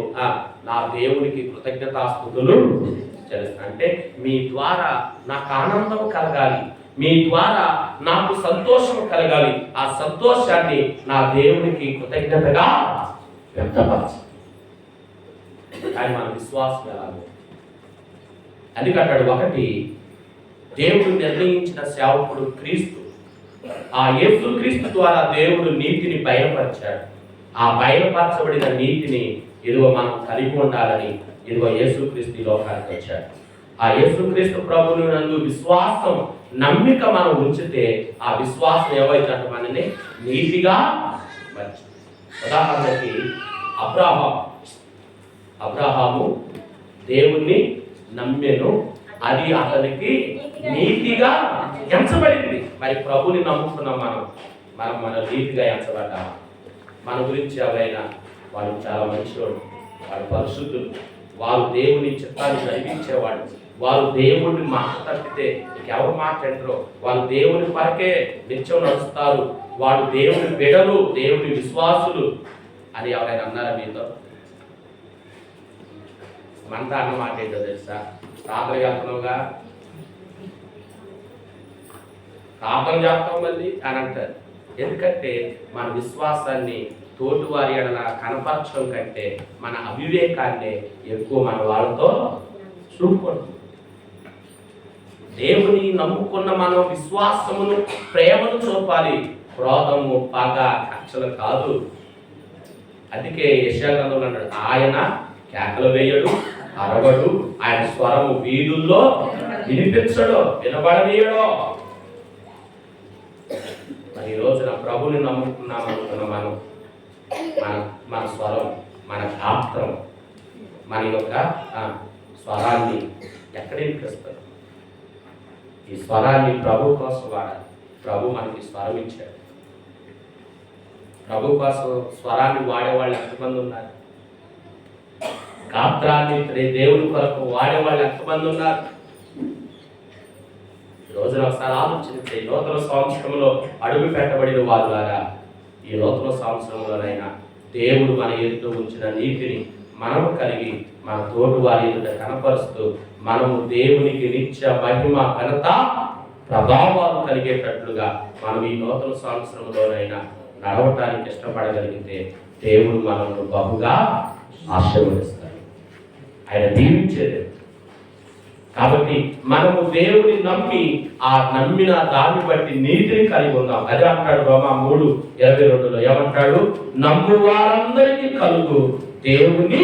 నా దేవునికి కృతజ్ఞతాస్తుతులు చెల్లిస్తాను. అంటే మీ ద్వారా నాకు ఆనందం కలగాలి, మీ ద్వారా నాకు సంతోషం కలగాలి. ఆ సంతోషాన్ని నా దేవునికి కృతజ్ఞతగా వ్యక్తపరచాలి. కానీ మన విశ్వాసం ఎలాగో అది కట్టాడు. ఒకటి, దేవుడు నిర్ణయించిన సేవకుడు క్రీస్తు. ఆ యేసు క్రీస్తు ద్వారా దేవుడు నీతిని బయలుపరిచాడు. ఆ బయలుపరచబడిన నీతిని ఇదిగో మనం కలిగి ఉండాలని ఇదిగో యేసుక్రీస్తు లోకానికి వచ్చాడు. ఆ యేసుక్రీస్తు ప్రభువుని నందు విశ్వాసం, నమ్మిక మనం ఉంచితే ఆ విశ్వాసం ఏవైతే మనని నీతిగా మార్చి. ఉదాహరణకి అబ్రహాము దేవుణ్ణి నమ్మెను, అది అతనికి నీతిగా ఎంచబడింది. మరి ప్రభుని నమ్ముకున్నాం మన నీతిగా ఎంచబడ్డాము. మన గురించి ఎవరైనా వాళ్ళు చాలా మంచివాడు, వాళ్ళు పరిశుద్ధులు, వాళ్ళు దేవుని చిత్తాన్ని జరిగించేవాడు, వాళ్ళు దేవుడిని మాట తప్పితే ఎవరు మాట్లాడరు, వాళ్ళు దేవుని వరకే నిత్యం నడుస్తారు, వాళ్ళు దేవుని బిడలు, దేవుని విశ్వాసులు అని ఎవరైనా అన్నారా మీతో? మనతో అన్న మాట ఏంటో తెలుసా? ప్రార్థన చేస్తున్నావుగా, ప్రార్థన చేస్తాం మళ్ళీ అని అంటారు. ఎందుకంటే మన విశ్వాసాన్ని తోటి వారి ఎడల కనపరచడం కంటే మన అవివేకాన్ని ఎక్కువ మన వాళ్ళతో చూపుకుంటుంది. దేవుని నమ్ముకున్న మనం విశ్వాసమును, ప్రేమను చూపాలి, క్రోధము, పగ, కక్షలు కాదు. అందుకే యెషయా గ్రంథంలో అన్నాడు, ఆయన కేకలు వేయడు, అరవడు, ఆయన స్వరము వీధుల్లో వినిపించడు, వినబడనీయడు. మరి ఈ రోజున ప్రభుని నమ్ముకున్నాం అనుకున్న మనం మన స్వరం, మన గాత్రం, మన యొక్క స్వరాన్ని ఎక్కడ వినిపిస్తారు? ఈ స్వరాన్ని ప్రభు కోసం వాడాలి. ప్రభు మనకి స్వరం ఇచ్చాడు. ప్రభు కోసం స్వరాన్ని వాడేవాళ్ళు ఎంతమంది ఉన్నారు? గాత్రాన్ని దేవుని కొరకు వాడేవాళ్ళు ఎంతమంది ఉన్నారు? ఈ రోజున ఒకసారి ఆలోచించే, నూతన సంవత్సరంలో అడుగు పెట్టబడిన వారులారా, ఈ నూతన సంవత్సరంలోనైనా దేవుడు మన ఎదుట ఉంచిన నీతిని మనము కలిగి మన తోటి వారి ఎదుట కనపరుస్తూ మనము దేవునికి నిత్య మహిమ ఘనత ప్రభావాలు కలిగేటట్లుగా మనం ఈ నూతన సంవత్సరంలోనైనా నడవటానికి ఇష్టపడగలిగితే దేవుడు మనల్ని బహుగా ఆశీర్వదిస్తాడు. ఆయన దీవించేది. కాబట్టి మనము దేవుని నమ్మి ఆ నమ్మిన దాన్ని బట్టి నీతిని కలిగి ఉన్నాం. అదే అంటాడు రోమా 3:22లో. ఏమంటాడు? నమ్ము వారందరికీ కలుగు దేవుని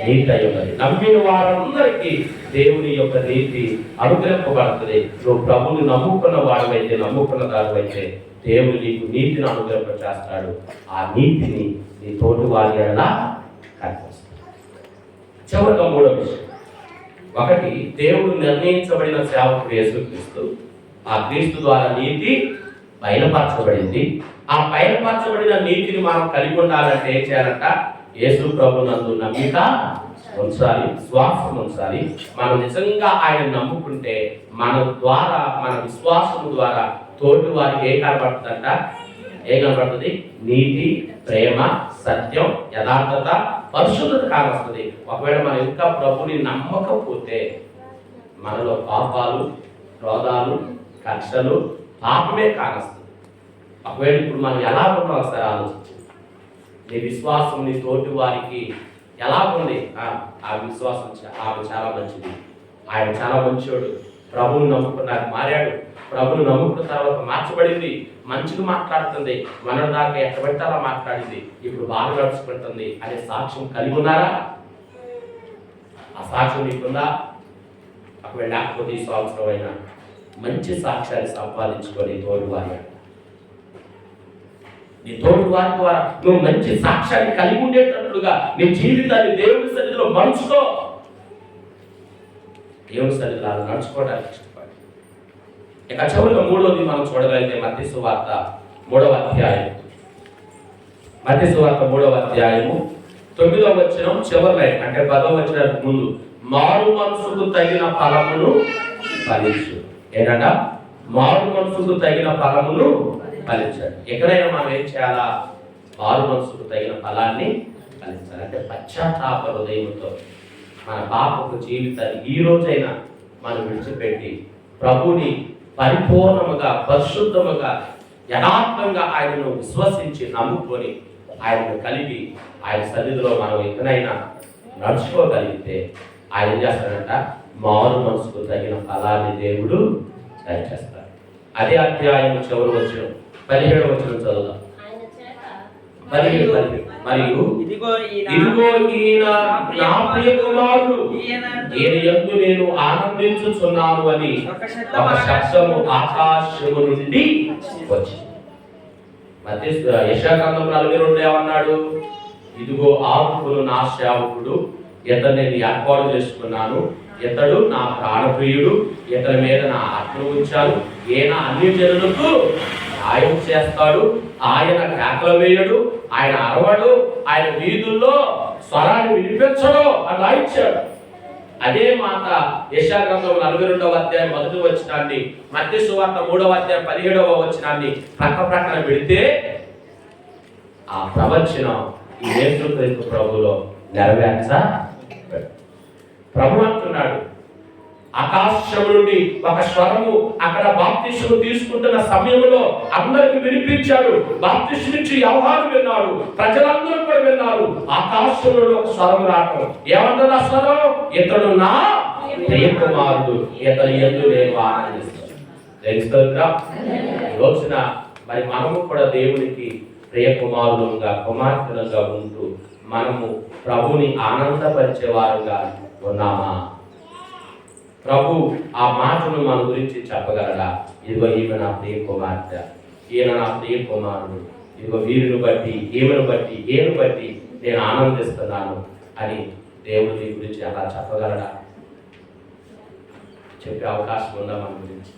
నీతి అయి ఉన్నది. నమ్మిన వారందరికీ దేవుని యొక్క నీతి అనుగ్రహింపబడుతుంది. నువ్వు ప్రభుని నమ్ముకున్న వాడివైతే, నమ్ముకున్న దానివైతే దేవుడు నీకు నీతిని అనుగ్రహం చేస్తాడు. ఆ నీతిని నీ తోటి వారి ఎలా కనిపిస్తాడు. చివరిగా మూడో విషయం, ఒకటి, దేవుడు నిర్ణయించబడిన సేవకుడు యేసుక్రీస్తు. ఆ క్రీస్తు ద్వారా నీతి బయలుపరచబడింది. ఆ బయలుపరచబడిన నీతిని మనం కలిగి ఉండాలంటే ఏం చేయాలంట? యేసు ప్రభునందు నమ్మిక ఉంచాలి, విశ్వాసం ఉంచాలి. మనం నిజంగా ఆయన నమ్ముకుంటే మన ద్వారా, మన విశ్వాసం ద్వారా తోటి వారికి ఏం కనబడుతుందంట? ఏం కనబడుతుంది? నీతి, ప్రేమ, సత్యం, యథార్థత, పరిశుద్ధత కానొస్తుంది. ఒకవేళ మనం ఇంకా ప్రభుని నమ్మకపోతే మనలో పాపాలు, క్రోధాలు, కక్షలు, పాపమే కానొస్తుంది. ఒకవేళ ఇప్పుడు మనం ఎలా ఉన్నాం ఒకసారి ఆలోచించు. నీ విశ్వాసం నీ తోటి వారికి ఎలా ఉంది? ఆ విశ్వాసం ఆమె చాలా మంచిది, ఆయన చాలా మంచోడు, ప్రభువుని నమ్ముకున్నాక మారాడు, ప్రభువుని నమ్ముకున్న తర్వాత మార్చబడింది, మంచిగా మాట్లాడుతుంది, మన దాకా ఎక్కడ పెడితే అలా మాట్లాడింది, ఇప్పుడు బాగా నడుచుకుంటుంది అనే సాక్ష్యం కలిగి ఉన్నారా? ఆ సాక్ష్యం నీకుందా? ఒకవేళ లేకపోతే ఈ సంవత్సరం అయినా మంచి సాక్ష్యాన్ని సంపాదించుకొని తోటి వారి నీ తోటి వారి ద్వారా నువ్వు మంచి సాక్ష్యాన్ని కలిగి ఉండేటట్లుగా నీ జీవితాన్ని దేవుని సన్నిధిలో మలుచుకో. దేవుని సన్నిధిలో నడుచుకోవడానికి ఇష్టపడి. ఇక చివరిగా మూడోది మనం చూడగలిగితే మత్తయి సువార్త 3వ అధ్యాయం. మత్తయి సువార్త 3వ అధ్యాయము 9వ వచనం చివరి లైన్, అంటే 10వ వచనానికి ముందు, మారు మనసుకు తగిన ఫలమును ఫలించు. ఏంటంట? మారు మనసుకు తగిన ఫలమును ఫలించాడు. ఎక్కడైనా మనం ఏం చేయాలా? మారు మనసుకు తగిన ఫలాన్ని ఫలించాలి. అంటే పశ్చాత్తాప హృదయంతో మన పాపపు జీవితాన్ని ఈ రోజైనా మనం విడిచిపెట్టి ప్రభుని పరిపూర్ణముగా, పరిశుద్ధముగా, యథార్థంగా ఆయనను విశ్వసించి నమ్ముకొని ఆయనను కలిగి ఆయన సన్నిధిలో మనం ఎక్కడైనా నడుచుకోగలిగితే ఆయన ఏం చేస్తాడంట? మారు మనసుకు తగిన ఫలాన్ని దేవుడు దయచేస్తాడు. అదే అధ్యాయం చివరి వచ్చిన 17వ వచనం చదువుదాం. 17 మరియు ఇదిగో ఈయన నా ప్రియ కుమారుడు, ఈయన యందు నేను ఆనందించుచున్నాను అని ఒక శబ్దము ఆకాశము నుండి వచ్చింది. యెషయా గ్రంథం 42 ఏమన్నాడు? ఇదిగో ఆకులు నా సేవకుడు, ఇతను నేను ఏర్పాటు చేసుకున్నాను, ఇతడు నా ప్రాణప్రియుడు, ఇతని మీద నా ఆత్మను ఉంచాను, ఈయన అన్ని జనులకు ఆయన చేస్తాడు, ఆయన కేకలు వేయడు, ఆయన అరవడు, ఆయన వీధుల్లో స్వరాన్ని వినిపించడు అని రాయించాడు. అదే మాట యెషయా గ్రంథం 42వ అధ్యాయం 1వ వచనాన్ని, మత్తయి సువార్త 3వ అధ్యాయం 17వ వచనాన్ని ప్రక్క ప్రక్కన పెడితే ఆ ప్రవచనం ఈ యేసుక్రీస్తు ప్రభువులో నెరవేర్చబడింది. ప్రభు అంటున్నాడు, ఆకాశం నుండి ఒక స్వరము అక్కడ బాప్తిస్మము తీసుకుంటున్న సమయంలో అందరికి వినిపించాడు. బాప్తిస్మం నుంచి యోహాను విన్నాడు, ప్రజలందరూ కూడా విన్నారు. ఆకాశం నుండి ఒక స్వరం రావడం. ఏమన్నది ఆ స్వరం? ఇతడు నా ప్రియ కుమారుడు, ఇతని యందు నేను ఆనందిస్తాను. తెలుస్తుందా? రోజున మరి మనము కూడా దేవునికి ప్రియ కుమారులుగా, కుమార్తెలుగా ఉంటూ మనము ప్రభుని ఆనందపరిచే వారుగా ఉన్నామా? ప్రభు ఆ మాటను మన గురించి చెప్పగలరా? ఇదిగో ఈమె నా ప్రియ కుమార్తె, ఈయన నా ప్రియ కుమారుడు, ఇదిగో వీరిని బట్టి ఈమెను బట్టి ఏను బట్టి నేను ఆనందిస్తున్నాను అని దేవుడు నీ గురించి అలా చెప్పగలడా? చెప్పే అవకాశం ఉందా మన గురించి?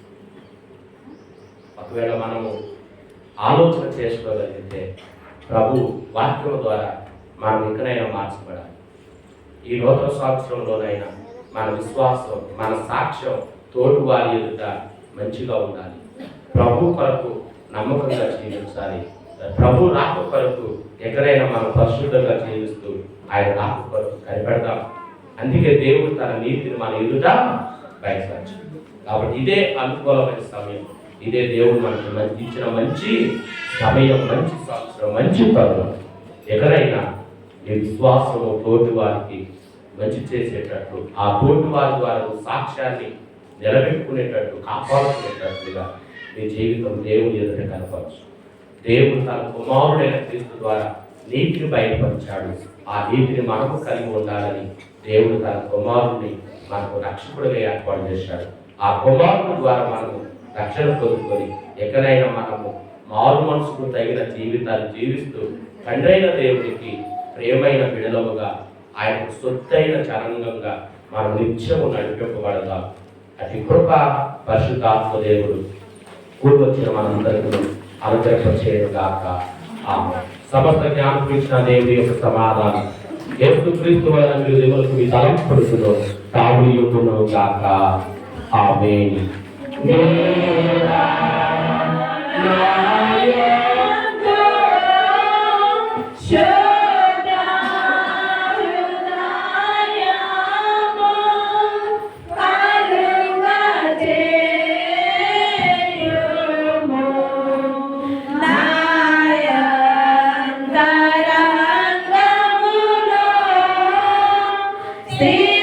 ఒకవేళ మనము ఆలోచన చేసుకోగలిగితే ప్రభు వాక్యం ద్వారా మనం ఇంకనైనా మార్చబడాలి. ఈ నూతన సంవత్సరంలోనైనా మన విశ్వాసం, మన సాక్ష్యం తోటి వారి ఎదుట మంచిగా ఉండాలి. ప్రభు కొరకు నమ్మకంగా జీవించాలి. ప్రభు రాక కొరకు ఎక్కడైనా మనం పరిశుద్ధంగా జీవిస్తూ ఆయన రాక కొరకు కనిపెడతాం. అందుకే దేవుడు తన నీతిని మన ఎదుట బయటపరచు. కాబట్టి ఇదే అనుకూలమైన సమయం, ఇదే దేవుడు మనకి ఇచ్చిన మంచి సమయం, మంచి సంవత్సరం, మంచి తరుణం. ఎక్కడైనా నీ విశ్వాసము తోటి వారికి మంచి చేసేటట్లు, ఆ తోటి వారి ద్వారా సాక్ష్యాన్ని నిలబెట్టుకునేటట్టు, కాపాడుకునేటట్లుగా నీ జీవితం దేవుని ఎదుట కనపరచు. దేవుడు తన కుమారుడైన క్రీస్తు ద్వారా నీతిని బయటపరిచాడు. ఆ నీతిని మనము కలిగి ఉండాలని దేవుడు తన కుమారుడిని మనకు రక్షకుడిగా ఏర్పాటు చేశాడు. ఆ కుమారుడు ద్వారా మనము రక్షణ పొందుకొని ఎక్కడైనా మనము మారు మనసుకు తగిన జీవితాలు జీవిస్తూ తండ్రైన దేవుడికి ప్రేమైన బిడలముగా, ఆయనకు సొత్తైన చరంగంగా మనం నిత్యము నడిపింపబడదాం. అతి కృప పరిశుద్ధాత్మ దేవుడు కూడి వచ్చిన మనందరికీ అనుగ్రహించేయను గాక. ఆమేన్. సమస్త జ్ఞానం ఇచ్చిన దేవుడి యొక్క సమాధానం యేసుక్రీస్తు వలన దేవులకు మీ తలంపుడును తావులియును గాక. ఆమేన్. See